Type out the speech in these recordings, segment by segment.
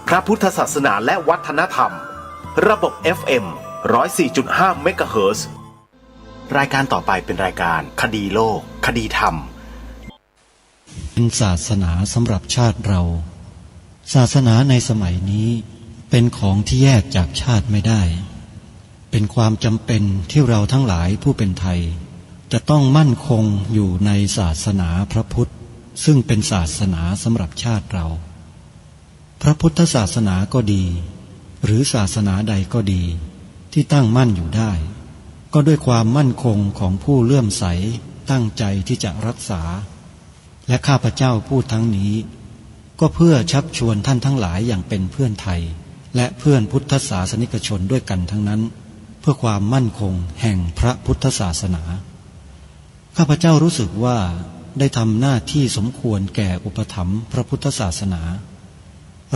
พระพุทธศาสนาและวัฒนธรรมระบบ FM 104.5 เมกะเฮิรตซ์รายการต่อไปเป็นรายการคดีโลกคดีธรรมเป็นศาสนาสำหรับชาติเราศาสนาในสมัยนี้เป็นของที่แยกจากชาติไม่ได้เป็นความจำเป็นที่เราทั้งหลายผู้เป็นไทยจะต้องมั่นคงอยู่ในศาสนาพระพุทธซึ่งเป็นศาสนาสำหรับชาติเราพระพุทธศาสนาก็ดีหรือศาสนาใดก็ดีที่ตั้งมั่นอยู่ได้ก็ด้วยความมั่นคงของผู้เลื่อมใสตั้งใจที่จะรักษาและข้าพเจ้าพูดทั้งนี้ก็เพื่อชักชวนท่านทั้งหลายอย่างเป็นเพื่อนไทยและเพื่อนพุทธศาสนิกชนด้วยกันทั้งนั้นเพื่อความมั่นคงแห่งพระพุทธศาสนาข้าพเจ้ารู้สึกว่าได้ทำหน้าที่สมควรแก่อุปถัมภ์พระพุทธศาสนา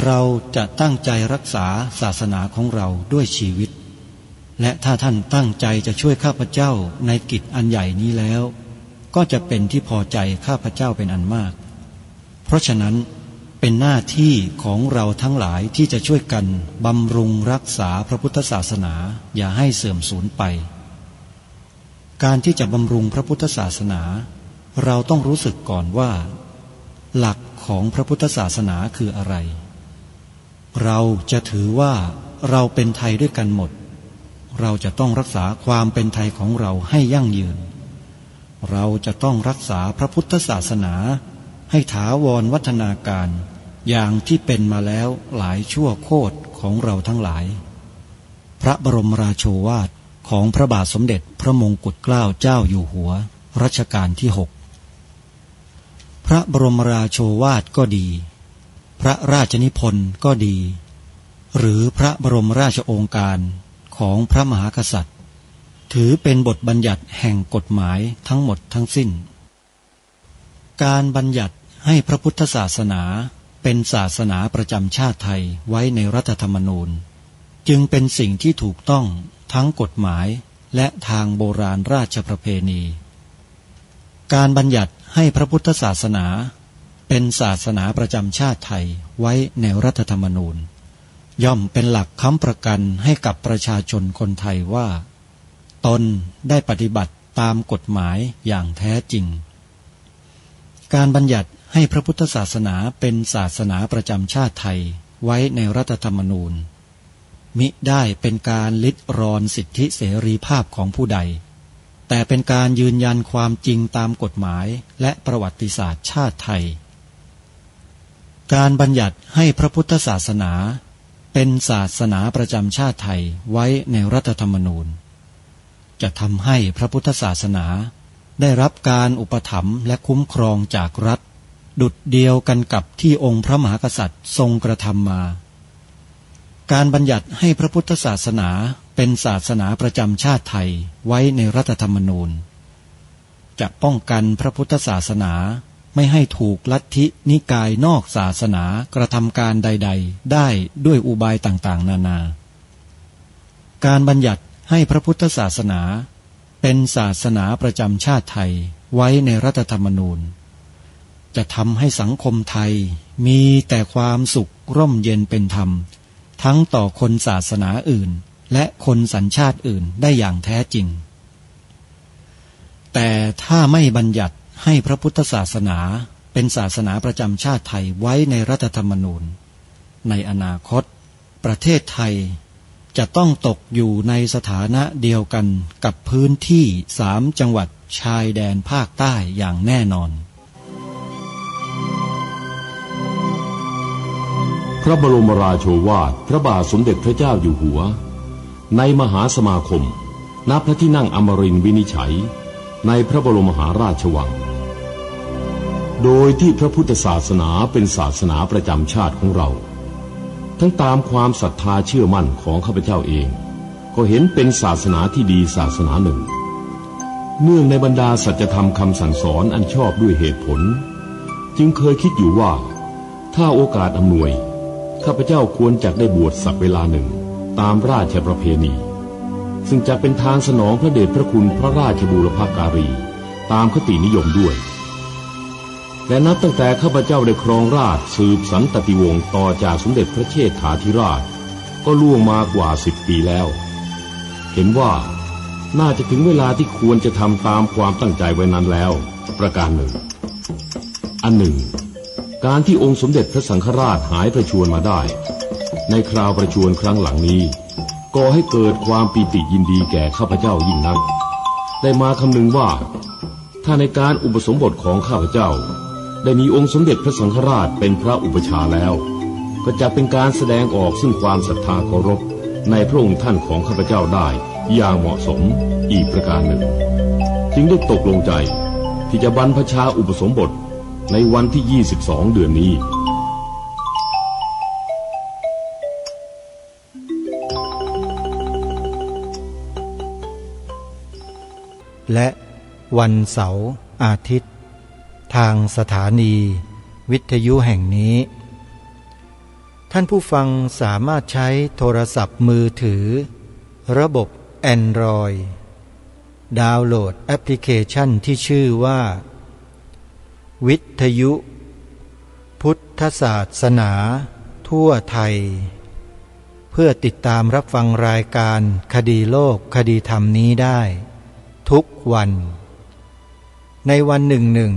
เราจะตั้งใจรักษาศาสนาของเราด้วยชีวิตและถ้าท่านตั้งใจจะช่วยข้าพเจ้าในกิจอันใหญ่นี้แล้วก็จะเป็นที่พอใจข้าพเจ้าเป็นอันมากเพราะฉะนั้นเป็นหน้าที่ของเราทั้งหลายที่จะช่วยกันบำรุงรักษาพระพุทธศาสนาอย่าให้เสื่อมสูญไปการที่จะบำรุงพระพุทธศาสนาเราต้องรู้สึกก่อนว่าหลักของพระพุทธศาสนาคืออะไรเราจะถือว่าเราเป็นไทยด้วยกันหมดเราจะต้องรักษาความเป็นไทยของเราให้ยั่งยืนเราจะต้องรักษาพระพุทธศาสนาให้ถาวรวัฒนาการอย่างที่เป็นมาแล้วหลายชั่วโคตรของเราทั้งหลายพระบรมราโชวาทของพระบาทสมเด็จพระมงกุฎเกล้าเจ้าอยู่หัวรัชกาลที่ 6พระบรมราโชวาทก็ดีพระราชนิพนธ์ก็ดีหรือพระบรมราชโองการของพระมหากษัตริย์ถือเป็นบทบัญญัติแห่งกฎหมายทั้งหมดทั้งสิ้นการบัญญัติให้พระพุทธศาสนาเป็นศาสนาประจำชาติไทยไว้ในรัฐธรรมนูญจึงเป็นสิ่งที่ถูกต้องทั้งกฎหมายและทางโบราณราชประเพณีการบัญญัติให้พระพุทธศาสนาเป็นศาสนาประจำชาติไทยไว้ในรัฐธรรมนูญย่อมเป็นหลักค้ำประกันให้กับประชาชนคนไทยว่าตนได้ปฏิบัติตามกฎหมายอย่างแท้จริงการบัญญัติให้พระพุทธศาสนาเป็นศาสนาประจำชาติไทยไว้ในรัฐธรรมนูญมิได้เป็นการลิดรอนสิทธิเสรีภาพของผู้ใดแต่เป็นการยืนยันความจริงตามกฎหมายและประวัติศาสตร์ชาติไทยการบัญญัติให้พระพุทธศาสนาเป็นศาสนาประจำชาติไทยไว้ในรัฐธรรมนูญจะทำให้พระพุทธศาสนาได้รับการอุปถัมภ์และคุ้มครองจากรัฐดุจเดียวกันกับที่องค์พระมหากษัตริย์ทรงกระทำมาการบัญญัติให้พระพุทธศาสนาเป็นศาสนาประจำชาติไทยไว้ในรัฐธรรมนูญจะป้องกันพระพุทธศาสนาไม่ให้ถูกลัทธินิกายนอกศาสนากระทำการใดๆได้ด้วยอุบายต่างๆนานาการบัญญัติให้พระพุทธศาสนาเป็นศาสนาประจำชาติไทยไว้ในรัฐธรรมนูญจะทำให้สังคมไทยมีแต่ความสุขร่มเย็นเป็นธรรมทั้งต่อคนศาสนาอื่นและคนสัญชาติอื่นได้อย่างแท้จริงแต่ถ้าไม่บัญญัติให้พระพุทธศาสนาเป็นศาสนาประจำชาติไทยไว้ในรัฐธรรมนูญในอนาคตประเทศไทยจะต้องตกอยู่ในสถานะเดียวกันกับพื้นที่3 จังหวัดชายแดนภาคใต้อย่างแน่นอนพระบรมราโชวาทพระบาทสมเด็จพระเจ้าอยู่หัวในมหาสมาคมณพระที่นั่งอมรินทร์วินิจฉัยในพระบรมมหาราชวังโดยที่พระพุทธศาสนาเป็นศาสนาประจำชาติของเราทั้งตามความศรัทธาเชื่อมั่นของข้าพเจ้าเองก็เห็นเป็นศาสนาที่ดีศาสนาหนึ่งเนื่องในบรรดาสัจธรรมคำสั่งสอนอันชอบด้วยเหตุผลจึงเคยคิดอยู่ว่าถ้าโอกาสอำนวยข้าพเจ้าควรจะได้บวชสักเวลาหนึ่งตามราชประเพณีซึ่งจะเป็นทางสนองพระเดชพระคุณพระราชบูรพการีตามคตินิยมด้วย และนับตั้งแต่ข้าพเจ้าได้ครองราชย์สืบสันตติวงศ์ต่อจากสมเด็จพระเชษฐาธิราชก็ล่วงมากว่า10 ปีแล้วเห็นว่าน่าจะถึงเวลาที่ควรจะทำตามความตั้งใจไว้นั้นแล้วประการหนึ่งอันหนึ่งการที่องค์สมเด็จพระสังฆราชหายประชวรมาได้ในคราวประชวรครั้งหลังนี้ก่อให้เกิดความปีติยินดีแก่ข้าพเจ้ายิ่งนักได้มาคำนึงว่าถ้าในการอุปสมบทของข้าพเจ้าได้มีองค์สมเด็จพระสังฆราชเป็นพระอุปชาแล้วก็จะเป็นการแสดงออกซึ่งความศรัทธาเคารพในพระองค์ท่านของข้าพเจ้าได้อย่างเหมาะสมอีกประการหนึ่งจึงได้ตกลงใจที่จะบรรพชาอุปสมบทในวันที่22 เดือนนี้และวันเสาร์อาทิตย์ทางสถานีวิทยุแห่งนี้ท่านผู้ฟังสามารถใช้โทรศัพท์มือถือระบบ Android ดาวน์โหลดแอปพลิเคชันที่ชื่อว่าวิทยุพุทธศาสนาทั่วไทยเพื่อติดตามรับฟังรายการคดีโลกคดีธรรมนี้ได้ทุกวันในวันหนึ่ง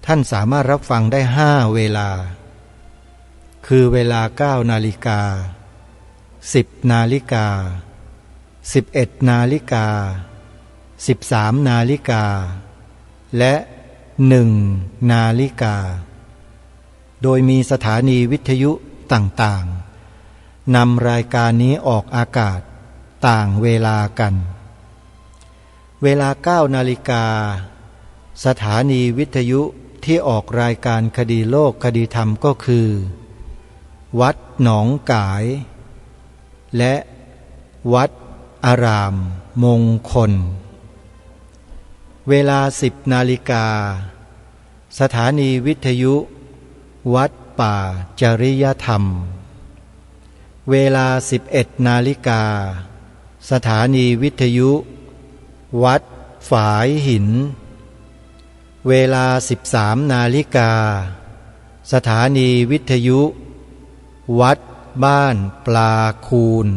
ท่านสามารถรับฟังได้5 เวลาคือเวลา 9 นาฬิกา 10 นาฬิกา 11 นาฬิกา 13 นาฬิกาและ1 นาฬิกาโดยมีสถานีวิทยุต่างๆนำรายการนี้ออกอากาศต่างเวลากันเวลา 9 นาฬิกาสถานีวิทยุที่ออกรายการคดีโลกคดีธรรมก็คือวัดหนองกายและวัดอารามมงคลเวลา 10 นาฬิกาสถานีวิทยุวัดป่าจริยธรรมเวลา 11 นาฬิกาสถานีวิทยุวัดฝายหินเวลา 13 นาฬิกาสถานีวิทยุวัดบ้านปลาคูน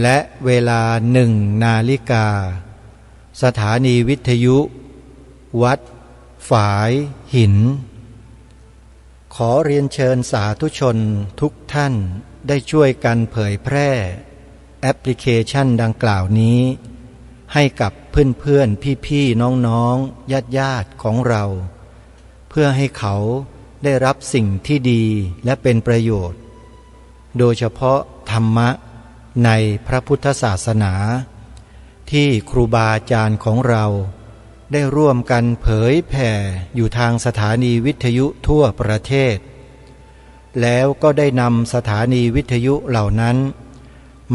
และเวลา 1 นาฬิกาสถานีวิทยุวัดฝายหินขอเรียนเชิญสาธุชนทุกท่านได้ช่วยกันเผยแพร่แอปพลิเคชันดังกล่าวนี้ให้กับเพื่อนๆพี่ๆน้องๆญาติๆของเราเพื่อให้เขาได้รับสิ่งที่ดีและเป็นประโยชน์โดยเฉพาะธรรมะในพระพุทธศาสนาที่ครูบาอาจารย์ของเราได้ร่วมกันเผยแผ่อยู่ทางสถานีวิทยุทั่วประเทศแล้วก็ได้นำสถานีวิทยุเหล่านั้น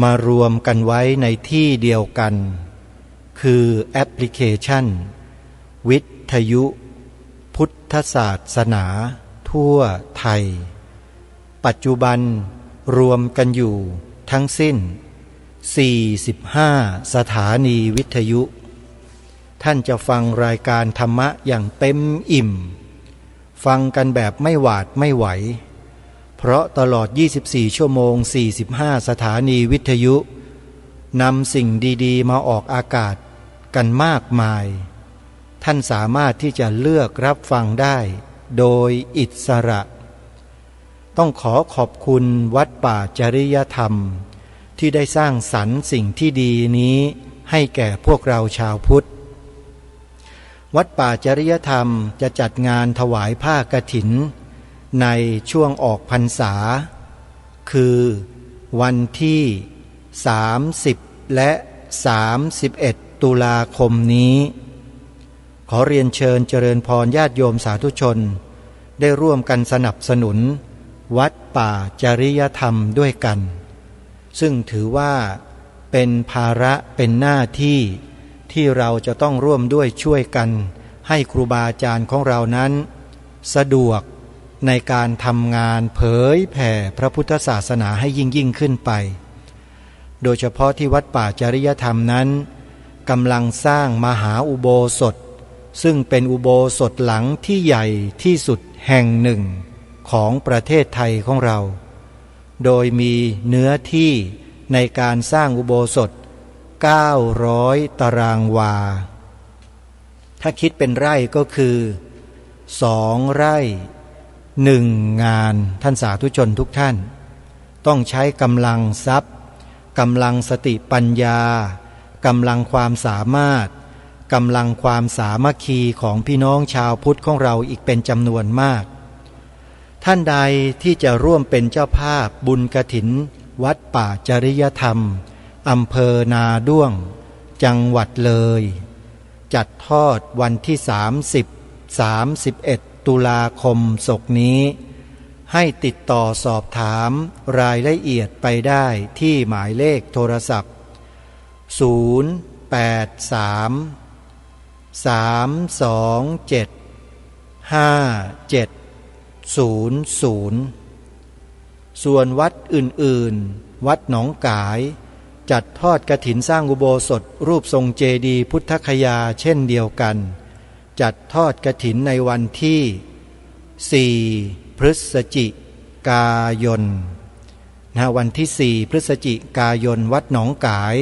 มารวมกันไว้ในที่เดียวกันคือแอปพลิเคชันวิทยุพุทธศาสนาทั่วไทยปัจจุบันรวมกันอยู่ทั้งสิ้น45 สถานีวิทยุท่านจะฟังรายการธรรมะอย่างเต็มอิ่มฟังกันแบบไม่หวาดไม่ไหวเพราะตลอด24 ชั่วโมง45 สถานีวิทยุนำสิ่งดีๆมาออกอากาศกันมากมายท่านสามารถที่จะเลือกรับฟังได้โดยอิสระต้องขอขอบคุณวัดป่าจริยธรรมที่ได้สร้างสรรค์สิ่งที่ดีนี้ให้แก่พวกเราชาวพุทธวัดป่าจริยธรรมจะจัดงานถวายผ้ากฐินในช่วงออกพรรษาคือวันที่30และ31 ตุลาคมนี้ขอเรียนเชิญเจริญพรญาติโยมสาธุชนได้ร่วมกันสนับสนุนวัดป่าจริยธรรมด้วยกันซึ่งถือว่าเป็นภาระเป็นหน้าที่ที่เราจะต้องร่วมด้วยช่วยกันให้ครูบาอาจารย์ของเรานั้นสะดวกในการทำงานเผยแผ่พระพุทธศาสนาให้ยิ่งขึ้นไปโดยเฉพาะที่วัดป่าจริยธรรมนั้นกำลังสร้างมหาอุโบสถ ซึ่งเป็นอุโบสถหลังที่ใหญ่ที่สุดแห่งหนึ่งของประเทศไทยของเราโดยมีเนื้อที่ในการสร้างอุโบสถ900 ตารางวาถ้าคิดเป็นไร่ก็คือ2 ไร่1 งานท่านสาธุชนทุกท่านต้องใช้กำลังทรัพย์กำลังสติปัญญากำลังความสามารถกำลังความสามัคคีของพี่น้องชาวพุทธของเราอีกเป็นจำนวนมากท่านใดที่จะร่วมเป็นเจ้าภาพบุญกฐินวัดป่าจริยธรรมอำเภอนาด้วงจังหวัดเลยจัดทอดวันที่30-31 ตุลาคมศกนี้ให้ติดต่อสอบถามรายละเอียดไปได้ที่หมายเลขโทรศัพท์083-327-5700ส่วนวัดอื่นๆวัดหนองกายจัดทอดกฐินสร้างอุโบสถรูปทรงเจดีย์พุทธคยาเช่นเดียวกันจัดทอดกฐินในวันที่4 พฤศจิกายนวันที่4 พฤศจิกายนวัดหนองกาย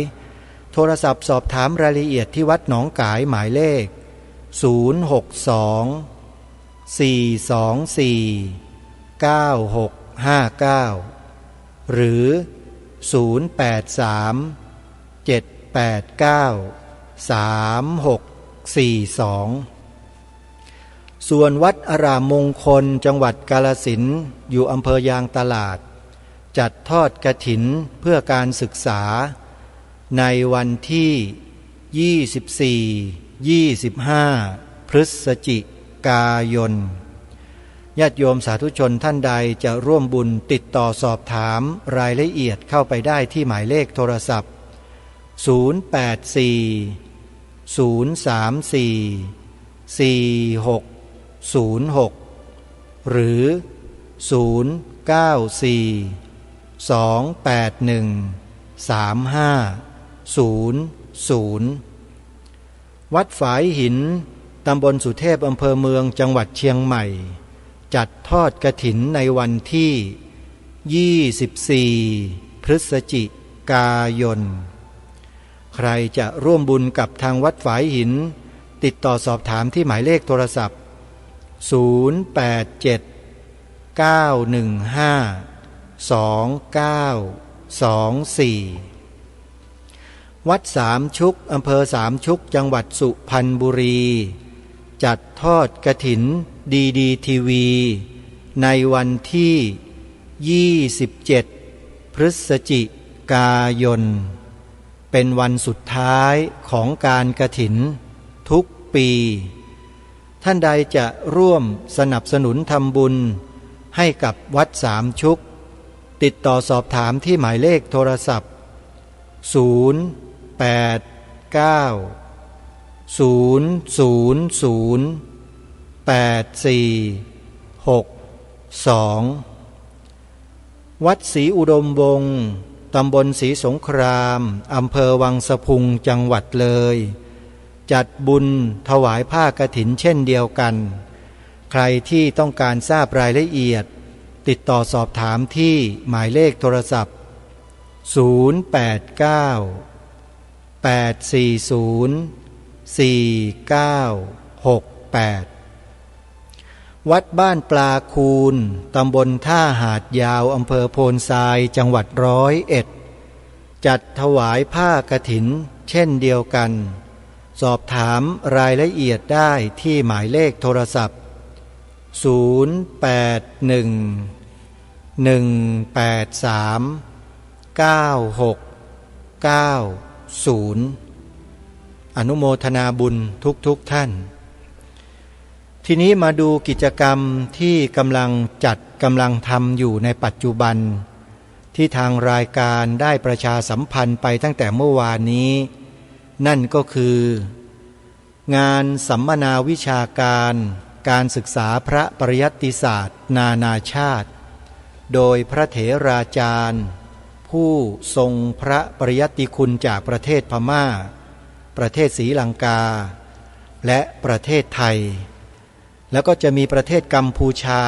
โทรศัพท์สอบถามรายละเอียดที่วัดหนองกายหมายเลข062-424-9659หรือ083-789-3642ส่วนวัดอารามมงคลจังหวัดกาฬสินธุ์อยู่อำเภอยางตลาดจัดทอดกฐินเพื่อการศึกษาในวันที่24-25 พฤศจิกายนญาติโยมสาธุชนท่านใดจะร่วมบุญติดต่อสอบถามรายละเอียดเข้าไปได้ที่หมายเลขโทรศัพท์084-034-4606หรือ094-281-3500วัดฝายหินตำบลสุเทพอำเภอเมืองจังหวัดเชียงใหม่จัดทอดกฐินในวันที่24 พฤศจิกายนใครจะร่วมบุญกับทางวัดฝายหินติดต่อสอบถามที่หมายเลขโทรศัพท์087-915-2924วัดสามชุกอำเภอสามชุกจังหวัดสุพรรณบุรีจัดทอดกฐินดีทีวีในวันที่27 พฤศจิกายนเป็นวันสุดท้ายของการกฐินทุกปีท่านใดจะร่วมสนับสนุนทำบุญให้กับวัดสามชุกติดต่อสอบถามที่หมายเลขโทรศัพท์082-000-8462วัดศรีอุดมวงศ์ตำบลศรีสงครามอำเภอวังสะพุงจังหวัดเลยจัดบุญถวายผ้ากฐินเช่นเดียวกันใครที่ต้องการทราบรายละเอียดติดต่อสอบถามที่หมายเลขโทรศัพท์089-840-4968วัดบ้านปลาคูนตำบลท่าหาดยาวอำเภอโพนทรายจังหวัด101จัดถวายผ้ากฐินเช่นเดียวกันสอบถามรายละเอียดได้ที่หมายเลขโทรศัพท์081-183-9690อนุโมทนาบุญทุกท่านทีนี้มาดูกิจกรรมที่กำลังทำอยู่ในปัจจุบันที่ทางรายการได้ประชาสัมพันธ์ไปตั้งแต่เมื่อวานนี้นั่นก็คืองานสัมมนาวิชาการศึกษาพระปริยัติศาสตร์นานาชาติโดยพระเถราจารย์ผู้ทรงพระปริยัติคุณจากประเทศพม่าประเทศศรีลังกา และประเทศไทยแล้วก็จะมีประเทศกัมพูชา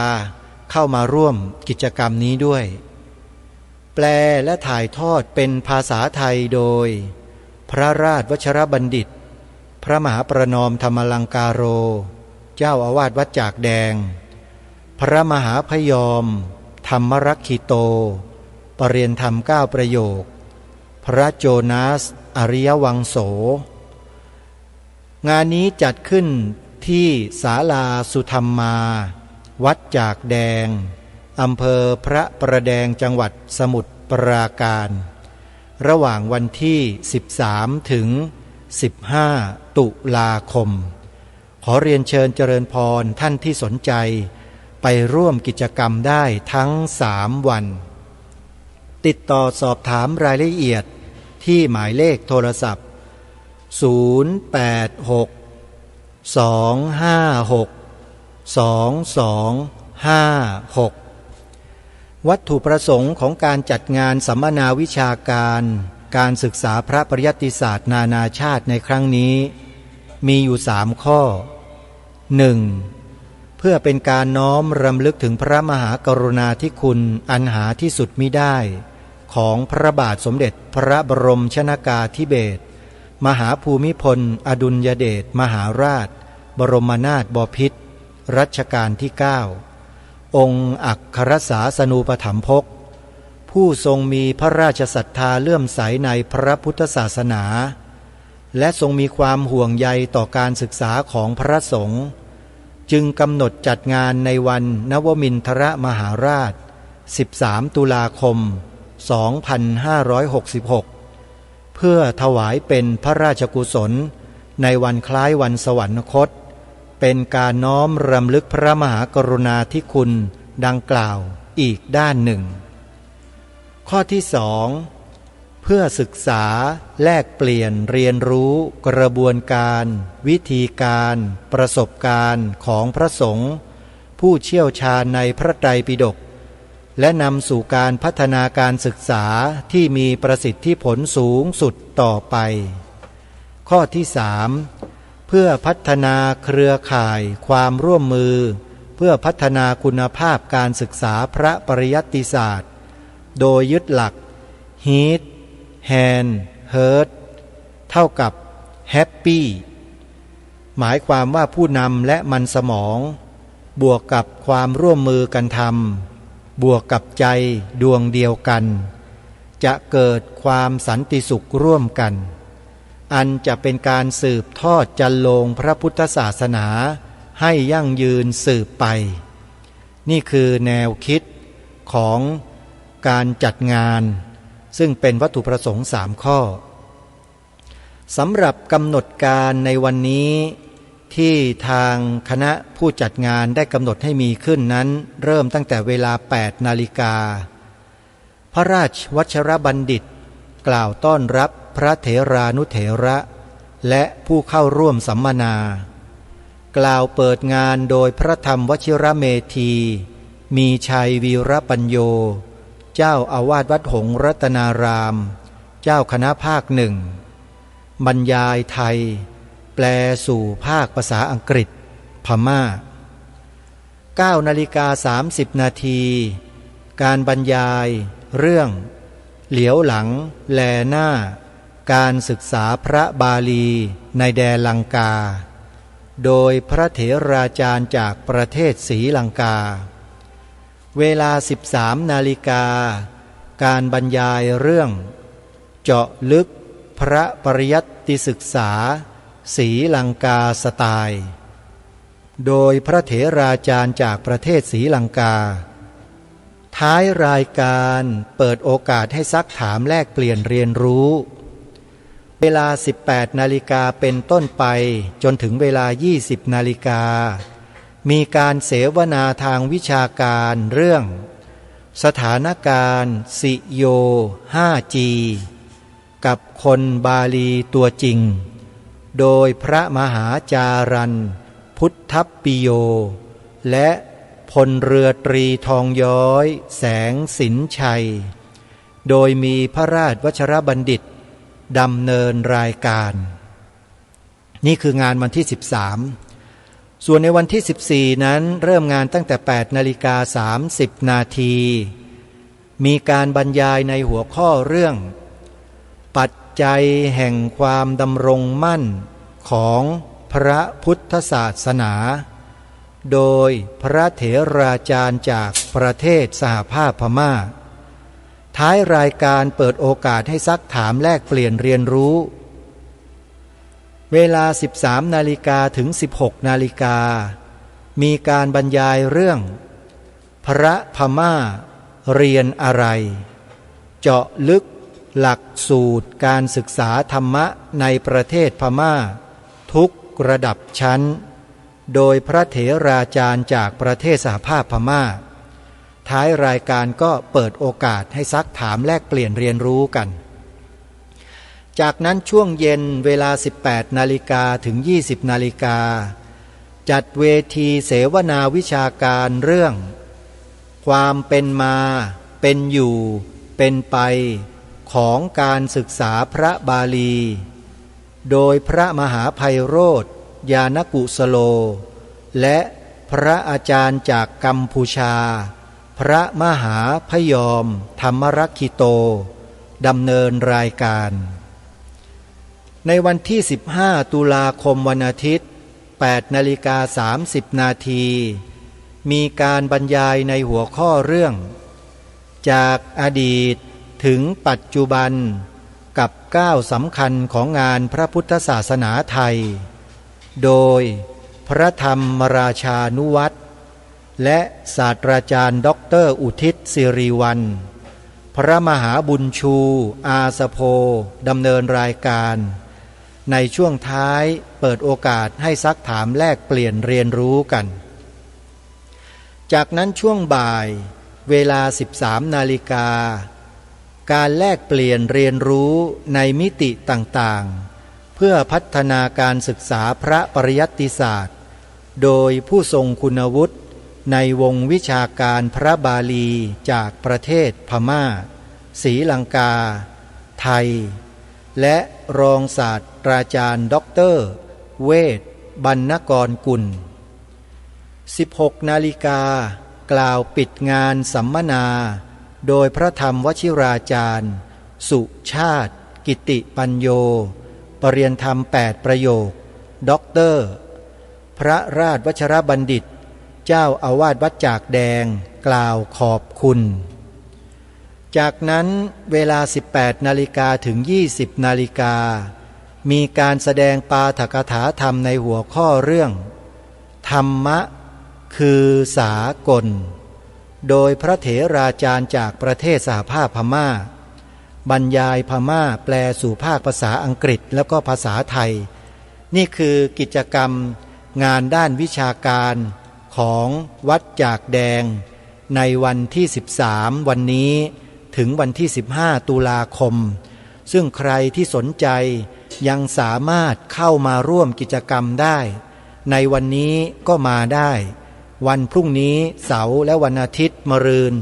เข้ามาร่วมกิจกรรมนี้ด้วยแปลและถ่ายทอดเป็นภาษาไทยโดยพระราชวชรบัณฑิตพระมหาประนอมธรรมลังกาโรเจ้าอาวาสวัดจากแดงพระมหาพยอมธรรมรักขิโตปรริยนธรรม9ประโยคพระโจนาสอริยวังโสงานนี้จัดขึ้นที่ศาลาสุธรรมาวัดจากแดงอำเภอพระประแดงจังหวัดสมุทรปราการระหว่างวันที่13ถึง15ตุลาคมขอเรียนเชิญเจริญพรท่านที่สนใจไปร่วมกิจกรรมได้ทั้ง3วันติดต่อสอบถามรายละเอียดที่หมายเลขโทรศัพท์086 256 2256วัตถุประสงค์ของการจัดงานสัมมนาวิชาการการศึกษาพระปริยัติศาสตร์นานาชาติในครั้งนี้มีอยู่3ข้อ 1. เพื่อเป็นการน้อมรำลึกถึงพระมหากรุณาธิคุณอันหาที่สุดมิได้ของพระบาทสมเด็จพระบรมชนกาธิเบศรมหาภูมิพลอดุลยเดชมหาราชบรมนาถบพิตรรัชกาลที่9องค์อัครสาสนูปถัมภกผู้ทรงมีพระราชศรัทธาเลื่อมใสในพระพุทธศาสนาและทรงมีความห่วงใยต่อการศึกษาของพระสงฆ์จึงกำหนดจัดงานในวันนวมินทรมหาราช13ตุลาคม2566เพื่อถวายเป็นพระราชกุศลในวันคล้ายวันสวรรคตเป็นการน้อมรำลึกพระมหากรุณาธิคุณดังกล่าวอีกด้านหนึ่งข้อที่2เพื่อศึกษาแลกเปลี่ยนเรียนรู้กระบวนการวิธีการประสบการณ์ของพระสงฆ์ผู้เชี่ยวชาญในพระไตรปิฎกและนำสู่การพัฒนาการศึกษาที่มีประสิทธิผลสูงสุดต่อไปข้อที่3เพื่อพัฒนาเครือข่ายความร่วมมือเพื่อพัฒนาคุณภาพการศึกษาพระปริยัติศาสตร์โดยยึดหลัก Heat Hand Heart เท่ากับ Happy หมายความว่าผู้นำและมันสมองบวกกับความร่วมมือกันทำบวกกับใจดวงเดียวกันจะเกิดความสันติสุขร่วมกันอันจะเป็นการสืบทอดจันโลงพระพุทธศาสนาให้ยั่งยืนสืบไปนี่คือแนวคิดของการจัดงานซึ่งเป็นวัตถุประสงค์3ข้อสำหรับกำหนดการในวันนี้ที่ทางคณะผู้จัดงานได้กำหนดให้มีขึ้นนั้นเริ่มตั้งแต่เวลา 8 นาฬิกาพระราชวชรบัณฑิตกล่าวต้อนรับพระเถรานุเถระและผู้เข้าร่วมสัมมนากล่าวเปิดงานโดยพระธรรมวชิรเมธีมีชัยวีรปัญโยเจ้าอาวาสวัดหงส์รัตนารามเจ้าคณะภาคหนึ่งบรรยายไทยแปลสู่ภาคภาษาอังกฤษพม่า 9:30 นาทีการบรรยายเรื่องเหลียวหลังแลหน้าการศึกษาพระบาลีในแดนลังกาโดยพระเถราจารย์จากประเทศศรีลังกาเวลา 13 นาฬิกาการบรรยายเรื่องเจาะลึกพระปริยัติศึกษาศรีลังกาสไตล์โดยพระเถราจารย์จากประเทศศรีลังกาท้ายรายการเปิดโอกาสให้ซักถามแลกเปลี่ยนเรียนรู้เวลา 18 นาฬิกาเป็นต้นไปจนถึงเวลา 20 นาฬิกามีการเสวนาทางวิชาการเรื่องสถานการณ์สิโย 5G กับคนบาลีตัวจริงโดยพระมหาจารันพุทธปิโยและพลเรือตรีทองย้อยแสงสินชัยโดยมีพระราชวชรบัณฑิตดำเนินรายการ นี่คืองานวันที่13ส่วนในวันที่14นั้นเริ่มงานตั้งแต่8:30 นาทีมีการบรรยายในหัวข้อเรื่องปัจจัยแห่งความดำรงมั่นของพระพุทธศาสนาโดยพระเถราจารย์จากประเทศสหภาพพม่าท้ายรายการเปิดโอกาสให้ซักถามแลกเปลี่ยนเรียนรู้เวลา 13 นาฬิกาถึง 16 นาฬิกามีการบรรยายเรื่องพระพม่าเรียนอะไรเจาะลึกหลักสูตรการศึกษาธรรมะในประเทศพม่าทุกระดับชั้นโดยพระเถราจารย์จากประเทศสหภาพพม่าท้ายรายการก็เปิดโอกาสให้ซักถามแลกเปลี่ยนเรียนรู้กันจากนั้นช่วงเย็นเวลา 18 นาฬิกาถึง 20 นาฬิกาจัดเวทีเสวนาวิชาการเรื่องความเป็นมาเป็นอยู่เป็นไปของการศึกษาพระบาลีโดยพระมหาไพโรธญาณกุสโลและพระอาจารย์จากกัมพูชาพระมหาพยอมธรรมรักขิโตดำเนินรายการในวันที่15 ตุลาคมวันอาทิตย์ 8:30 นาทีมีการบรรยายในหัวข้อเรื่องจากอดีตถึงปัจจุบันกับก้าวสำคัญของงานพระพุทธศาสนาไทยโดยพระธรรมราชานุวัตรและศาสตราจารย์ด็อกเตอร์อุทิศสิริวัลย์พระมหาบุญชูอาสโพดำเนินรายการในช่วงท้ายเปิดโอกาสให้ซักถามแลกเปลี่ยนเรียนรู้กันจากนั้นช่วงบ่ายเวลา 13 นาฬิกาการแลกเปลี่ยนเรียนรู้ในมิติต่างๆเพื่อพัฒนาการศึกษาพระปริยัติศาสตร์โดยผู้ทรงคุณวุฒิในวงวิชาการพระบาลีจากประเทศพม่าศรีลังกาไทยและรองศาสตราจารย์ด็อกเตอร์เวชบรรณกรกุล 16 นาฬิกากล่าวปิดงานสัมมนาโดยพระธรรมวชิราจารย์สุชาติกิติปัญโยปรริยนธรรม8ประโยคด็อกเตอร์พระราชวชรบัณฑิตเจ้าอาวาสวัดจากแดงกล่าวขอบคุณจากนั้นเวลา 18 นาฬิกาถึง 20 นาฬิกามีการแสดงปาฐกถาธรรมในหัวข้อเรื่องธรรมะคือสากลโดยพระเถราจารย์จากประเทศสหภาพพม่าบรรยายพม่าแปลสู่ภาคภาษาอังกฤษแล้วก็ภาษาไทยนี่คือกิจกรรมงานด้านวิชาการของวัดจากแดงในวันที่13วันนี้ถึงวันที่15ตุลาคมซึ่งใครที่สนใจยังสามารถเข้ามาร่วมกิจกรรมได้ในวันนี้ก็มาได้วันพรุ่งนี้เสาร์และวันอาทิตย์มะรืน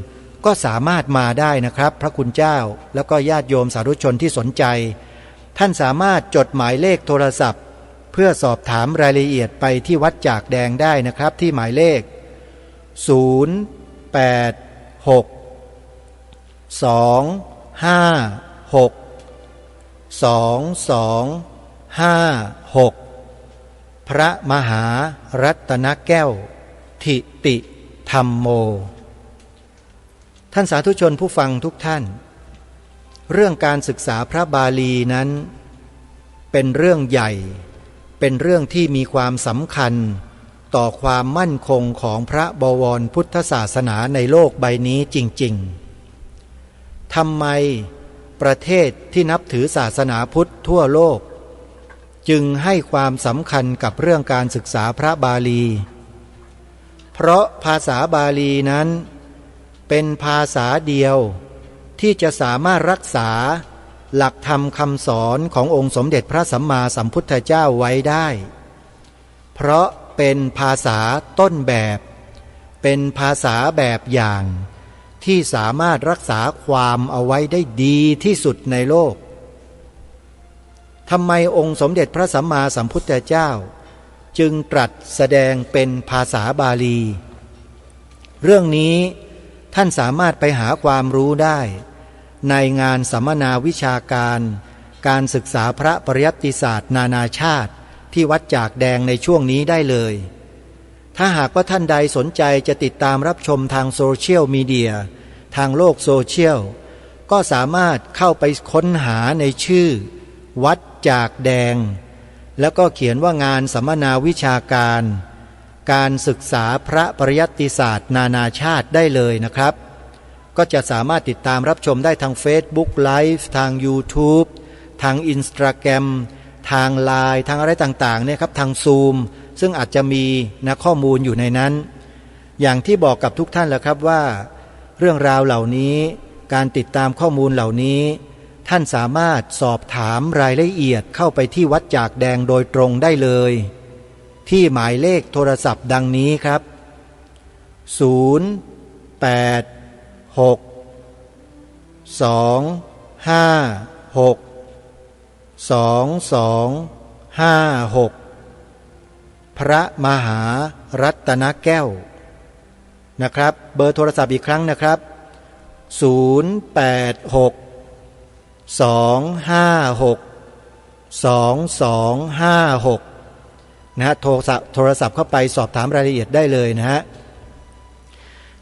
ก็สามารถมาได้นะครับพระคุณเจ้าแล้วก็ญาติโยมสาธุชนที่สนใจท่านสามารถจดหมายเลขโทรศัพท์เพื่อสอบถามรายละเอียดไปที่วัดจากแดงได้นะครับที่หมายเลข086-256-2256พระมหารัตนแก้วทิติธรรมโมท่านสาธุชนผู้ฟังทุกท่านเรื่องการศึกษาพระบาลีนั้นเป็นเรื่องใหญ่เป็นเรื่องที่มีความสำคัญต่อความมั่นคงของพระบวรพุทธศาสนาในโลกใบนี้จริงๆทำไมประเทศที่นับถือศาสนาพุทธทั่วโลกจึงให้ความสำคัญกับเรื่องการศึกษาพระบาลีเพราะภาษาบาลีนั้นเป็นภาษาเดียวที่จะสามารถรักษาหลักธรรมคำสอนขององค์สมเด็จพระสัมมาสัมพุทธเจ้าไว้ได้เพราะเป็นภาษาต้นแบบเป็นภาษาแบบอย่างที่สามารถรักษาความเอาไว้ได้ดีที่สุดในโลก ทำไมองค์สมเด็จพระสัมมาสัมพุทธเจ้าจึงตรัสแสดงเป็นภาษาบาลีเรื่องนี้ท่านสามารถไปหาความรู้ได้ในงานสัมมนาวิชาการศึกษาพระปริยัติศาสตร์นานาชาติที่วัดจากแดงในช่วงนี้ได้เลยถ้าหากว่าท่านใดสนใจจะติดตามรับชมทางโซเชียลมีเดียทางโลกโซเชียลก็สามารถเข้าไปค้นหาในชื่อวัดจากแดงแล้วก็เขียนว่างานสัมมนาวิชาการศึกษาพระปริยัติศาสตร์นานาชาติได้เลยนะครับก็จะสามารถติดตามรับชมได้ทาง Facebook Live ทาง YouTube ทาง Instagram ทาง LINE ทางอะไรต่างๆเนี่ยครับทาง Zoom ซึ่งอาจจะมีข้อมูลอยู่ในนั้นอย่างที่บอกกับทุกท่านแล้วครับว่าเรื่องราวเหล่านี้การติดตามข้อมูลเหล่านี้ท่านสามารถสอบถามรายละเอียดเข้าไปที่วัดจากแดงโดยตรงได้เลยที่หมายเลขโทรศัพท์ดังนี้ครับ086-256-2256พระมหารัตนแก้วนะครับเบอร์โทรศัพท์อีกครั้งนะครับ086-256-2256นะฮะโทรศัพท์เข้าไปสอบถามรายละเอียดได้เลยนะฮะ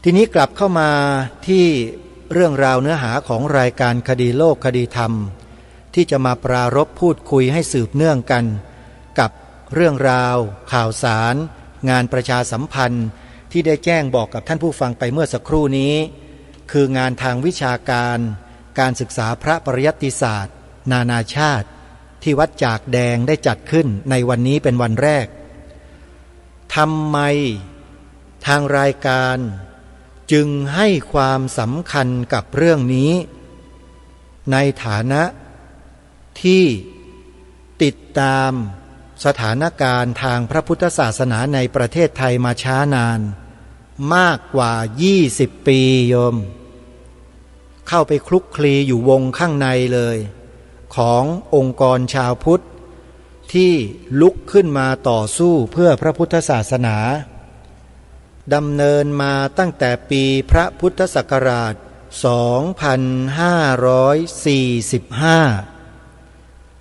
ทีนี้กลับเข้ามาที่เรื่องราวเนื้อหาของรายการคดีโลกคดีธรรมที่จะมาปรารภพูดคุยให้สืบเนื่องกันกับเรื่องราวข่าวสารงานประชาสัมพันธ์ที่ได้แจ้งบอกกับท่านผู้ฟังไปเมื่อสักครู่นี้คืองานทางวิชาการศึกษาพระปริยัติศาสตร์นานาชาติที่วัดจากแดงได้จัดขึ้นในวันนี้เป็นวันแรกทำไมทางรายการจึงให้ความสำคัญกับเรื่องนี้ในฐานะที่ติดตามสถานการณ์ทางพระพุทธศาสนาในประเทศไทยมาช้านานมากกว่า20 ปีโยมเข้าไปคลุกคลีอยู่วงข้างในเลยขององค์กรชาวพุทธที่ลุกขึ้นมาต่อสู้เพื่อพระพุทธศาสนาดำเนินมาตั้งแต่ปีพระพุทธศักราช 2545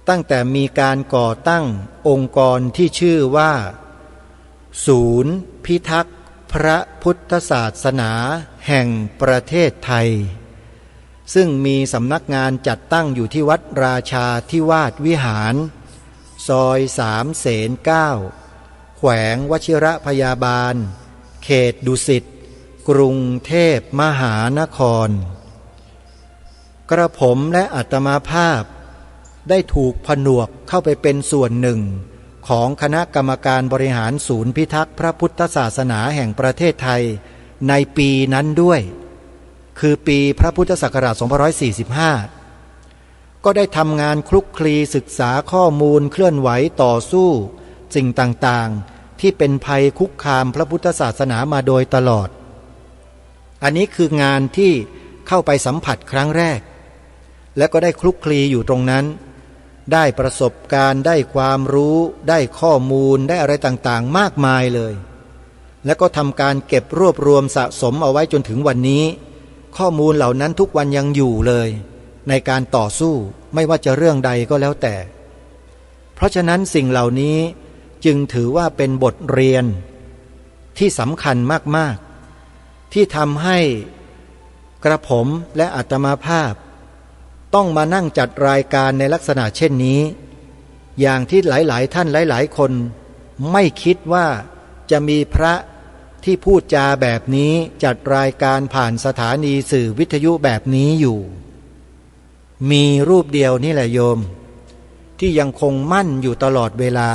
ตั้งแต่มีการก่อตั้งองค์กรที่ชื่อว่าศูนย์พิทักษ์พระพุทธศาสนาแห่งประเทศไทยซึ่งมีสำนักงานจัดตั้งอยู่ที่วัดราชาธิวาสวิหารซอย3 เสน 9แขวงวชิระพยาบาลเขตดุสิตกรุงเทพมหานครกระผมและอาตมาภาพได้ถูกผนวกเข้าไปเป็นส่วนหนึ่งของคณะกรรมการบริหารศูนย์พิทักษ์พระพุทธศาสนาแห่งประเทศไทยในปีนั้นด้วยคือปีพระพุทธศักราช 2545 ก็ได้ทำงานคลุกคลีศึกษาข้อมูลเคลื่อนไหวต่อสู้สิ่งต่างๆที่เป็นภัยคุกคามพระพุทธศาสนามาโดยตลอดอันนี้คืองานที่เข้าไปสัมผัสครั้งแรกและก็ได้คลุกคลีอยู่ตรงนั้นได้ประสบการณ์ได้ความรู้ได้ข้อมูลได้อะไรต่างๆมากมายเลยและก็ทำการเก็บรวบรวมสะสมเอาไว้จนถึงวันนี้ข้อมูลเหล่านั้นทุกวันยังอยู่เลยในการต่อสู้ไม่ว่าจะเรื่องใดก็แล้วแต่เพราะฉะนั้นสิ่งเหล่านี้จึงถือว่าเป็นบทเรียนที่สำคัญมากๆที่ทำให้กระผมและอาตมาภาพต้องมานั่งจัดรายการในลักษณะเช่นนี้อย่างที่หลายๆท่านหลายๆคนไม่คิดว่าจะมีพระที่พูดจาแบบนี้จัดรายการผ่านสถานีสื่อวิทยุแบบนี้อยู่มีรูปเดียวนี่แหละโยมที่ยังคงมั่นอยู่ตลอดเวลา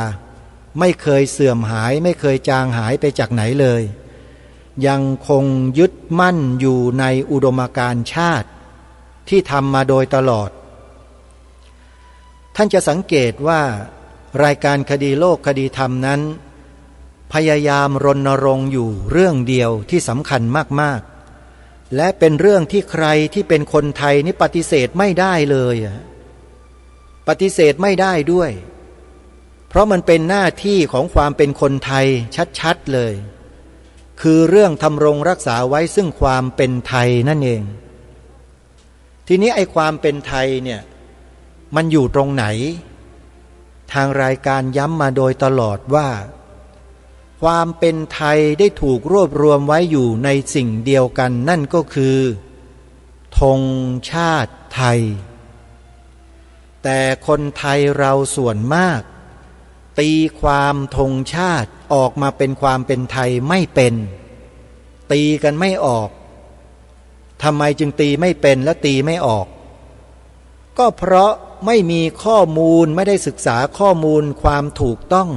ไม่เคยเสื่อมหายไม่เคยจางหายไปจากไหนเลยยังคงยึดมั่นอยู่ในอุดมการณ์ชาติที่ทำมาโดยตลอดท่านจะสังเกตว่ารายการคดีโลกคดีธรรมนั้นพยายามรณรงค์อยู่เรื่องเดียวที่สำคัญมากๆและเป็นเรื่องที่ใครที่เป็นคนไทยนี่ปฏิเสธไม่ได้เลย ปฏิเสธไม่ได้ด้วยเพราะมันเป็นหน้าที่ของความเป็นคนไทยชัดๆเลยคือเรื่องทำรงรักษาไว้ซึ่งความเป็นไทยนั่นเองทีนี้ไอ้ความเป็นไทยเนี่ยมันอยู่ตรงไหนทางรายการย้ำมาโดยตลอดว่าความเป็นไทยได้ถูกรวบรวมไว้อยู่ในสิ่งเดียวกันนั่นก็คือธงชาติไทยแต่คนไทยเราส่วนมากตีความธงชาติออกมาเป็นความเป็นไทยไม่เป็นตีกันไม่ออกทำไมจึงตีไม่เป็นและตีไม่ออกก็เพราะไม่มีข้อมูลไม่ได้ศึกษาข้อมูลความถูกต้อง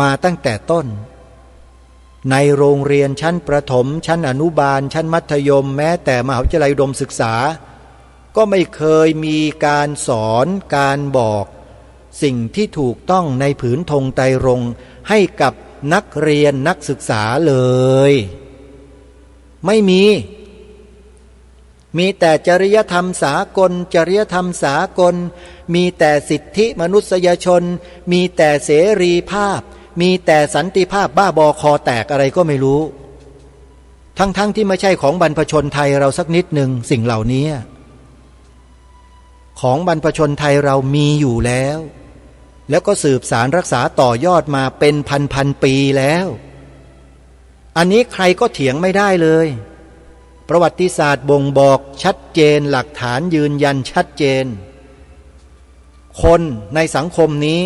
มาตั้งแต่ต้นในโรงเรียนชั้นประถมชั้นอนุบาลชั้นมัธยมแม้แต่มหาวิทยาลัยอุดมศึกษาก็ไม่เคยมีการสอนการบอกสิ่งที่ถูกต้องในผืนธงไตรรงค์ให้กับนักเรียนนักศึกษาเลยไม่มีแต่จริยธรรมสากลจริยธรรมสากลมีแต่สิทธิมนุษยชนมีแต่เสรีภาพมีแต่สันติภาพบ้าบอคอแตกอะไรก็ไม่รู้ทั้งที่ไม่ใช่ของบรรพชนไทยเราสักนิดหนึ่งสิ่งเหล่านี้ของบรรพชนไทยเรามีอยู่แล้วก็สืบสารรักษาต่อยอดมาเป็นพันปีแล้วอันนี้ใครก็เถียงไม่ได้เลยประวัติศาสตร์บ่งบอกชัดเจนหลักฐานยืนยันชัดเจนคนในสังคมนี้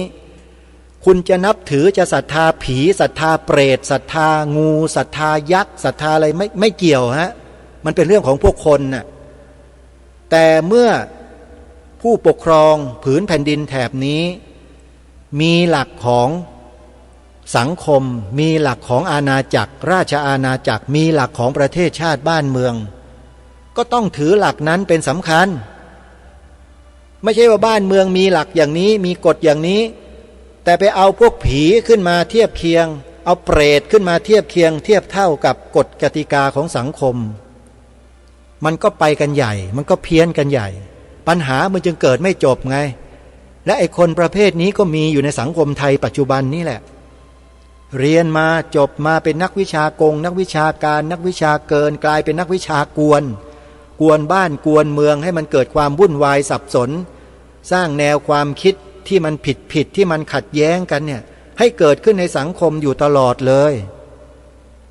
คุณจะนับถือจะศรัทธาผีศรัทธาเปรตศรัทธางูศรัทธายักษ์ศรัทธาอะไรไม่เกี่ยวฮะมันเป็นเรื่องของพวกคนน่ะแต่เมื่อผู้ปกครองผืนแผ่นดินแถบนี้มีหลักของสังคมมีหลักของอาณาจักรราชอาณาจักรมีหลักของประเทศชาติบ้านเมืองก็ต้องถือหลักนั้นเป็นสำคัญไม่ใช่ว่าบ้านเมืองมีหลักอย่างนี้มีกฎอย่างนี้แต่ไปเอาพวกผีขึ้นมาเทียบเคียงเอาเปรตขึ้นมาเทียบเคียงเทียบเท่ากับกฎกติกาของสังคมมันก็ไปกันใหญ่มันก็เพี้ยนกันใหญ่ปัญหามันจึงเกิดไม่จบไงและไอ้คนประเภทนี้ก็มีอยู่ในสังคมไทยปัจจุบันนี่แหละเรียนมาจบมาเป็นนักวิชากงนักวิชาการนักวิชาเกินกลายเป็นนักวิชากวนบ้านกวนเมืองให้มันเกิดความวุ่นวายสับสนสร้างแนวความคิดที่มันผิดที่มันขัดแย้งกันเนี่ยให้เกิดขึ้นในสังคมอยู่ตลอดเลย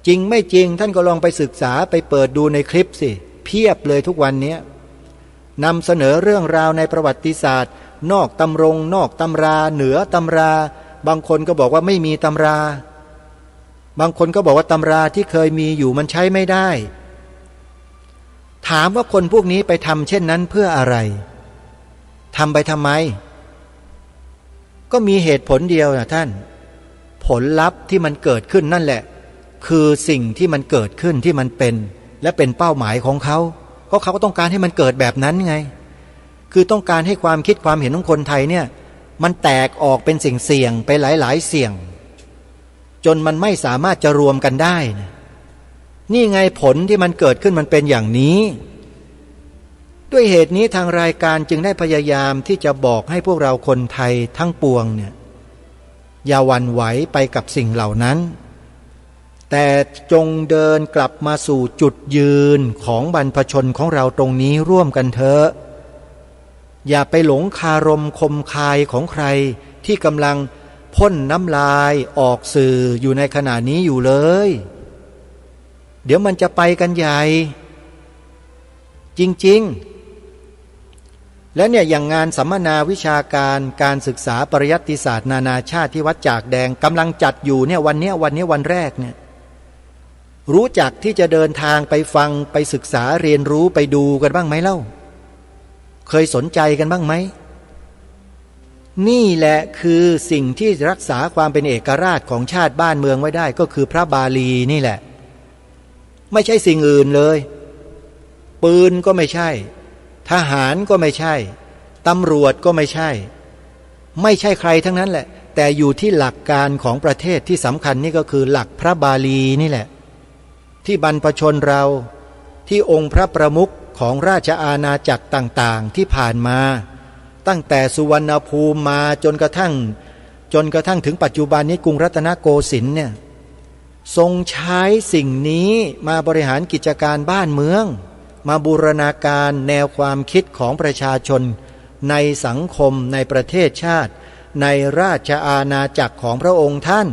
จริงไม่จริงท่านก็ลองไปศึกษาไปเปิดดูในคลิปสิเพียบเลยทุกวันนี้นำเสนอเรื่องราวในประวัติศาสตร์นอกตำรงนอกตำราเหนือตำราบางคนก็บอกว่าไม่มีตำราบางคนก็บอกว่าตำราที่เคยมีอยู่มันใช้ไม่ได้ถามว่าคนพวกนี้ไปทำเช่นนั้นเพื่ออะไรทำไปทำไมก็มีเหตุผลเดียวนะท่านผลลัพธ์ที่มันเกิดขึ้นนั่นแหละคือสิ่งที่มันเกิดขึ้นที่มันเป็นและเป็นเป้าหมายของเขาก็เขาก็ต้องการให้มันเกิดแบบนั้นไงคือต้องการให้ความคิดความเห็นของคนไทยเนี่ยมันแตกออกเป็นเสี่ยงไปหลายๆเสี่ยงจนมันไม่สามารถจะรวมกันได้นะนี่ไงผลที่มันเกิดขึ้นมันเป็นอย่างนี้ด้วยเหตุนี้ทางรายการจึงได้พยายามที่จะบอกให้พวกเราคนไทยทั้งปวงเนี่ยอย่าหวั่นไหวไปกับสิ่งเหล่านั้นแต่จงเดินกลับมาสู่จุดยืนของบรรพชนของเราตรงนี้ร่วมกันเถอะอย่าไปหลงคารมคมคายของใครที่กำลังพ่นน้ำลายออกสื่ออยู่ในขณะนี้อยู่เลยเดี๋ยวมันจะไปกันใหญ่จริงๆและเนี่ยอย่างงานสัมมนาวิชาการการศึกษาปริยัติศาสตร์นานาชาติที่วัดจากแดงกำลังจัดอยู่เนี่ยวันนี้วันแรกเนี่ยรู้จักที่จะเดินทางไปฟังไปศึกษาเรียนรู้ไปดูกันบ้างไหมเล่าเคยสนใจกันบ้างไหมนี่แหละคือสิ่งที่รักษาความเป็นเอกราชของชาติบ้านเมืองไว้ได้ก็คือพระบาลีนี่แหละไม่ใช่สิ่งอื่นเลยปืนก็ไม่ใช่ทหารก็ไม่ใช่ตำรวจก็ไม่ใช่ใครทั้งนั้นแหละแต่อยู่ที่หลักการของประเทศที่สำคัญนี่ก็คือหลักพระบาลีนี่แหละที่บรรพชนเราที่องค์พระประมุขของราชอาณาจักรต่างๆที่ผ่านมา ตั้งแต่สุวรรณภูมิมาจนกระทั่งถึงปัจจุบันนี้กรุงรัตนโกสินทร์เนี่ยทรงใช้สิ่งนี้มาบริหารกิจการบ้านเมืองมาบูรณาการแนวความคิดของประชาชนในสังคมในประเทศชาติในราชอาณาจักรของพระองค์ท่าน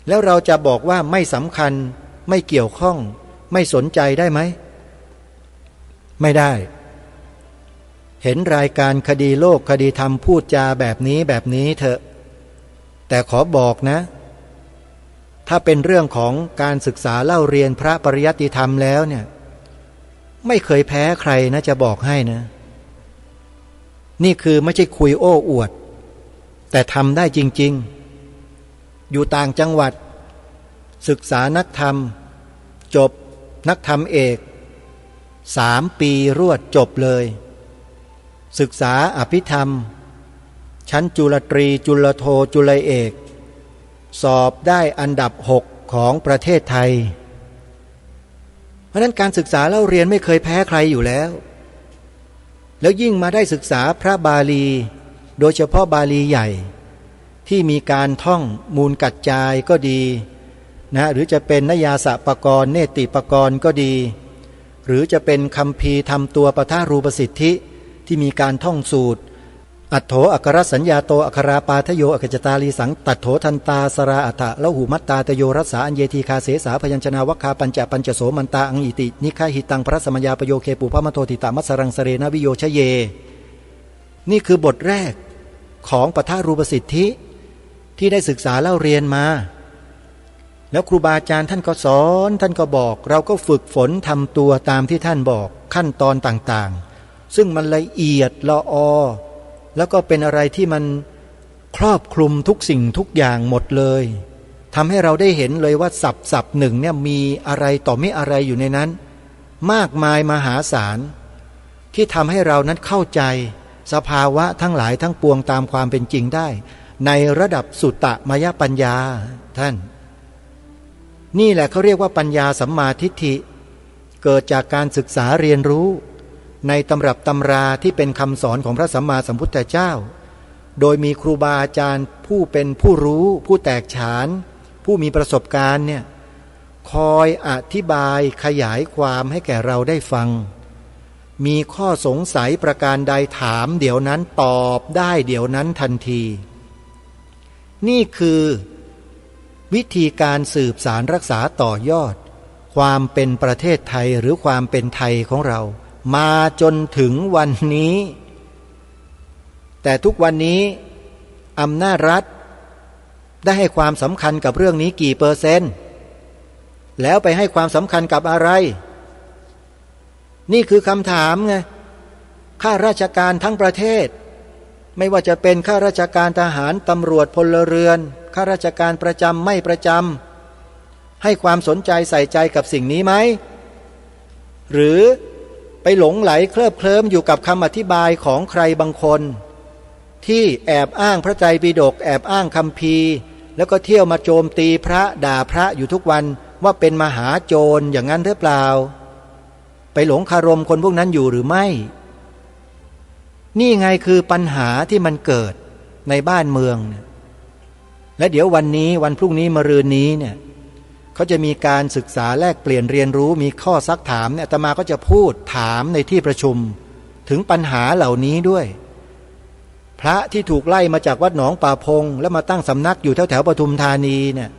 แล้วเราจะบอกว่าไม่สำคัญไม่เกี่ยวข้องไม่สนใจได้ไหมไม่ได้เห็นรายการคดีโลกคดีธรรมพูดจาแบบนี้เถอะแต่ขอบอกนะถ้าเป็นเรื่องของการศึกษาเล่าเรียนพระปริยัติธรรมแล้วเนี่ยไม่เคยแพ้ใครนะจะบอกให้นะนี่คือไม่ใช่คุยโอ้อวดแต่ทำได้จริงๆอยู่ต่างจังหวัดศึกษานักธรรมจบนักธรรมเอก3 ปีรวดจบเลยศึกษาอภิธรรมชั้นจุลตรีจุลโทจุลเอกสอบได้อันดับ6ของประเทศไทยเพราะนั้นการศึกษาเล่าเรียนไม่เคยแพ้ใครอยู่แล้วแล้วยิ่งมาได้ศึกษาพระบาลีโดยเฉพาะบาลีใหญ่ที่มีการท่องมูลกัจจายก็ดีนะหรือจะเป็นนยาสปกรณ์เนติปกรณ์ก็ดีหรือจะเป็นคัมภีร์ทำตัวปทารูปสิทธิที่มีการท่องสูตรอัตโถอัครสัญญาโตอัคราปาทโยอัคจตาลีสังตัดโถทันตาสราอัตะละหูมัตตาตโยรัสสาอัญเยทีคาเสสาพยัญชนาวัคคาปัญจโสมันตาอังอิตินิฆาหิตังพระสมยาปโยเคปุพมโทติตามัสรังสเรนวิโยชเยนี่คือบทแรกของปทารูปสิทธิที่ได้ศึกษาเล่าเรียนมาแล้วครูบาอาจารย์ท่านก็สอนท่านก็บอกเราก็ฝึกฝนทำตัวตามที่ท่านบอกขั้นตอนต่างๆซึ่งมันละเอียดละออแล้วก็เป็นอะไรที่มันครอบคลุมทุกสิ่งทุกอย่างหมดเลยทำให้เราได้เห็นเลยว่าศัพท์หนึ่งเนี่ยมีอะไรต่อไม่อะไรอยู่ในนั้นมากมายมหาศาลที่ทำให้เรานั้นเข้าใจสภาวะทั้งหลายทั้งปวงตามความเป็นจริงได้ในระดับสุตตมยปัญญาท่านนี่แหละเขาเรียกว่าปัญญาสัมมาทิฏฐิเกิดจากการศึกษาเรียนรู้ในตำรับตำราที่เป็นคำสอนของพระสัมมาสัมพุทธเจ้าโดยมีครูบาอาจารย์ผู้เป็นผู้รู้ผู้แตกฉานผู้มีประสบการณ์เนี่ยคอยอธิบายขยายความให้แก่เราได้ฟังมีข้อสงสัยประการใดถามเดี๋ยวนั้นตอบได้เดี๋ยวนั้นทันทีนี่คือวิธีการสืบสารรักษาต่อยอดความเป็นประเทศไทยหรือความเป็นไทยของเรามาจนถึงวันนี้แต่ทุกวันนี้อำนาจรัฐได้ให้ความสำคัญกับเรื่องนี้กี่เปอร์เซ็นต์แล้วไปให้ความสำคัญกับอะไรนี่คือคำถามไงข้าราชการทั้งประเทศไม่ว่าจะเป็นข้าราชการทหารตำรวจพลเรือนข้าราชการประจำไม่ประจำให้ความสนใจใส่ใจกับสิ่งนี้ไหมหรือไปหลงไหลเคลิบเคลิ้มอยู่กับคำอธิบายของใครบางคนที่แอบอ้างพระไตรปิฎกแอบอ้างคัมภีร์แล้วก็เที่ยวมาโจมตีพระด่าพระอยู่ทุกวันว่าเป็นมหาโจรอย่างนั้นหรือเปล่าไปหลงคารมคนพวกนั้นอยู่หรือไม่นี่ไงคือปัญหาที่มันเกิดในบ้านเมืองและเดี๋ยววันนี้วันพรุ่งนี้มะรืนนี้เนี่ยเขาจะมีการศึกษาแลกเปลี่ยนเรียนรู้มีข้อซักถามเนี่ยอาตมาก็จะพูดถามในที่ประชุมถึงปัญหาเหล่านี้ด้วยพระที่ถูกไล่มาจากวัดหนองป่าพงแล้วมาตั้งสำนักอยู่แถวปทุมธานีเนี่ย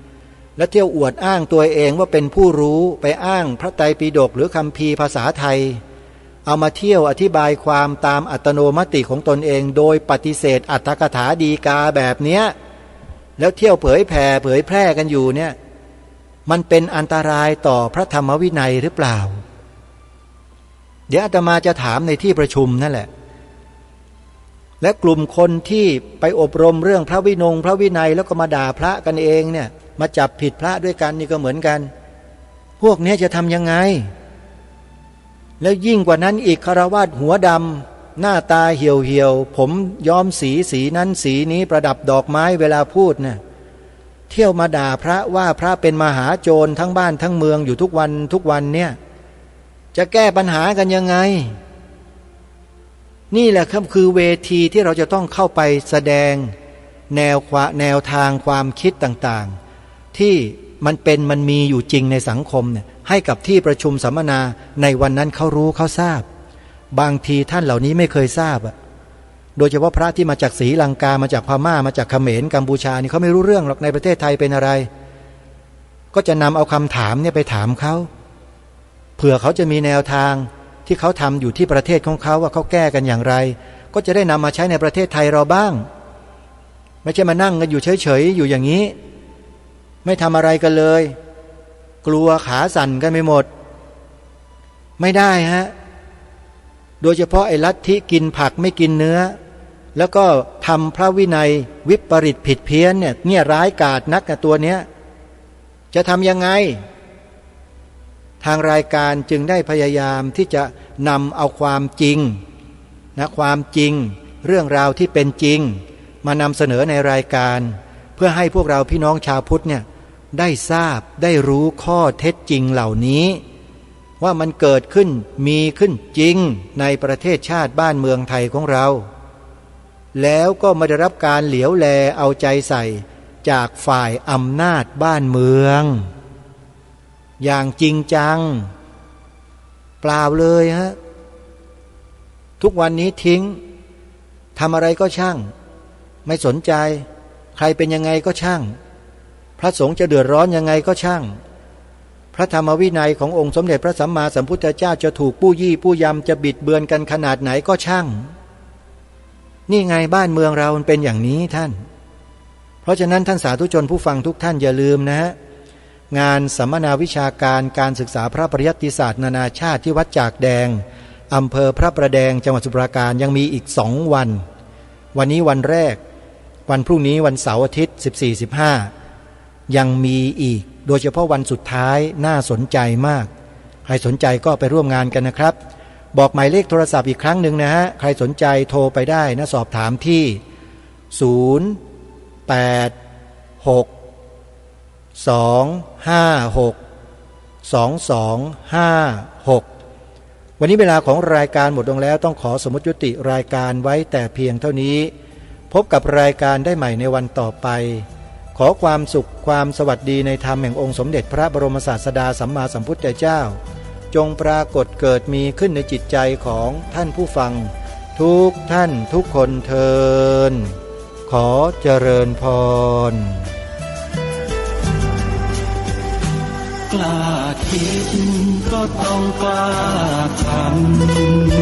แล้วเที่ยวอวดอ้างตัวเองว่าเป็นผู้รู้ไปอ้างพระไตรปิฎกหรือคัมภีร์ภาษาไทยเอามาเที่ยวอธิบายความตามอัตโนมัติของตนเองโดยปฏิเสธอรรถกถาดีกาแบบเนี้ยแล้วเที่ยวเผยแพร่กันอยู่เนี่ยมันเป็นอันตรายต่อพระธรรมวินัยหรือเปล่าเดี๋ยวอาตมาจะถามในที่ประชุมนั่นแหละและกลุ่มคนที่ไปอบรมเรื่องพระวินัยแล้วก็มาด่าพระกันเองเนี่ยมาจับผิดพระด้วยกันนี่ก็เหมือนกันพวกนี้จะทำยังไงแล้วยิ่งกว่านั้นอีกฆราวาสหัวดำหน้าตาเหี่ยวผมย้อมสีนั้นสีนี้ประดับดอกไม้เวลาพูดเนี่ยเที่ยวมาด่าพระว่าพระเป็นมหาโจรทั้งบ้านทั้งเมืองอยู่ทุกวันเนี่ยจะแก้ปัญหากันยังไง นี่แหละครับคือเวทีที่เราจะต้องเข้าไปแสดงแนวทางความคิดต่างๆที่มันมีอยู่จริงในสังคมเนี่ยให้กับที่ประชุมสัมมนาในวันนั้นเขารู้เขาทราบบางทีท่านเหล่านี้ไม่เคยทราบอะโดยเฉพาะพระที่มาจากศรีลังกามาจากพม่ามาจากเขมรกัมพูชานี่เขาไม่รู้เรื่องหรอกในประเทศไทยเป็นอะไรก็จะนำเอาคำถามเนี่ยไปถามเขาเผื่อเขาจะมีแนวทางที่เขาทำอยู่ที่ประเทศของเขาว่าเขาแก้กันอย่างไรก็จะได้นำมาใช้ในประเทศไทยเราบ้างไม่ใช่มานั่งกันอยู่เฉยๆอยู่อย่างนี้ไม่ทำอะไรกันเลยกลัวขาสั่นกันไม่หมดไม่ได้ฮะโดยเฉพาะไอ้ลัทธิกินผักไม่กินเนื้อแล้วก็ทำพระวินัยวิปริตผิดเพี้ยนเนี่ยร้ายกาจนักกับตัวเนี้ยจะทำยังไงทางรายการจึงได้พยายามที่จะนำเอาความจริงนะความจริงเรื่องราวที่เป็นจริงมานำเสนอในรายการเพื่อให้พวกเราพี่น้องชาวพุทธเนี่ยได้ทราบได้รู้ข้อเท็จจริงเหล่านี้ว่ามันเกิดขึ้นมีขึ้นจริงในประเทศชาติบ้านเมืองไทยของเราแล้วก็มาได้รับการเหลียวแลเอาใจใส่จากฝ่ายอำนาจบ้านเมืองอย่างจริงจังเปล่าเลยฮะทุกวันนี้ทิ้งทำอะไรก็ช่างไม่สนใจใครเป็นยังไงก็ช่างพระสงฆ์จะเดือดร้อนยังไงก็ช่างพระธรรมวินัยขององค์สมเด็จพระสัมมาสัมพุทธเจ้าจะถูกปู้ยี่ปู้ยำจะบิดเบือนกันขนาดไหนก็ช่างนี่ไงบ้านเมืองเรามันเป็นอย่างนี้ท่านเพราะฉะนั้นท่านสาธุชนผู้ฟังทุกท่านอย่าลืมนะฮะงานสัมมนาวิชาการการศึกษาพระปริยัติศาสตร์นานาชาติที่วัดจากแดงอำเภอพระประแดงจังหวัดสมุทรปราการยังมีอีก2 วันวันนี้วันแรกวันพรุ่งนี้วันเสาร์อาทิตย์ 14-15ยังมีอีกโดยเฉพาะวันสุดท้ายน่าสนใจมากใครสนใจก็ไปร่วมงานกันนะครับบอกหมายเลขโทรศัพท์อีกครั้งหนึ่งนะฮะใครสนใจโทรไปได้นะสอบถามที่086-256-2256วันนี้เวลาของรายการหมดลงแล้วต้องขอสมมุติยุติรายการไว้แต่เพียงเท่านี้พบกับรายการได้ใหม่ในวันต่อไปขอความสุขความสวัสดีในธรรมแห่งองค์สมเด็จพระบรมศาสดาสัมมาสัมพุทธเจ้าจงปรากฏเกิดมีขึ้นในจิตใจของท่านผู้ฟังทุกท่านทุกคนเทินขอเจริญพรกล้าคิดก็ต้องกล้าท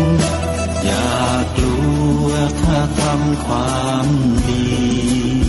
ำอย่ากลัวถ้าทำความดี